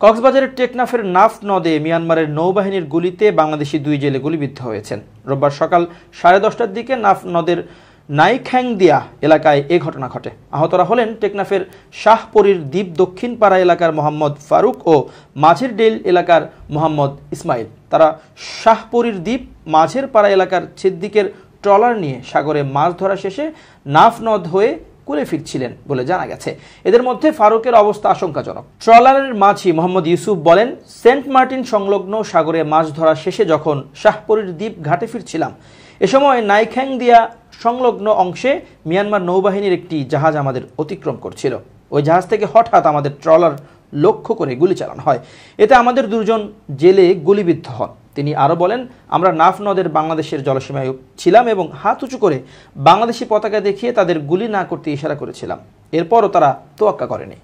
কক্সবাজারের টেকনাফের নাফ নদে মিয়ানমারের নৌবাহিনীর গুলিতে বাংলাদেশি 2 জেলে গুলিবিদ্ধ হয়েছেন। রোববার সকাল 10:30টার দিকে নাফ নদের নাইখ্যাংদিয়া এলাকায় এ ঘটনা ঘটে। আহতরা হলেন টেকনাফের শাহপরীর দ্বীপ দক্ষিণ পাড়া এলাকার মোহাম্মদ ফারুক ও মাঝের ডেল এলাকার মোহাম্মদ ইসমাইল। তারা শাহপরীর দ্বীপ মাঝের পাড়া এলাকার সিদ্দিকের ট্রলার নিয়ে সাগরে মাছ ধরা শেষে নাফ নদ হয়ে কুলে ফিরছিলেন বলে জানা গেছে। এদের মধ্যে ফারুকের অবস্থা আশঙ্কাজনক। ট্রলারের মাঝি মোহাম্মদ ইউসুফ বলেন, সেন্ট মার্টিন সংলগ্ন সাগরে মাছ ধরা শেষে যখন শাহপরীর দ্বীপ ঘাটে ফিরছিলাম, এ সময় নাইখ্যাংদিয়া সংলগ্ন অংশে মিয়ানমার নৌবাহিনীর একটি জাহাজ আমাদের অতিক্রম করছিল। ওই জাহাজ থেকে হঠাৎ আমাদের ট্রলার লক্ষ্য করে গুলি চালানো হয়। এতে আমাদের 2 জন জেলে গুলিবিদ্ধ হন। তিনি আরও বলেন, আমরা নাফ নদের বাংলাদেশের জলসীমায় ছিলাম এবং হাত উঁচু করে বাংলাদেশি পতাকা দেখিয়ে তাদের গুলি না করতে ইশারা করেছিলাম। এরপরও তারা তোয়াক্কা করেনি।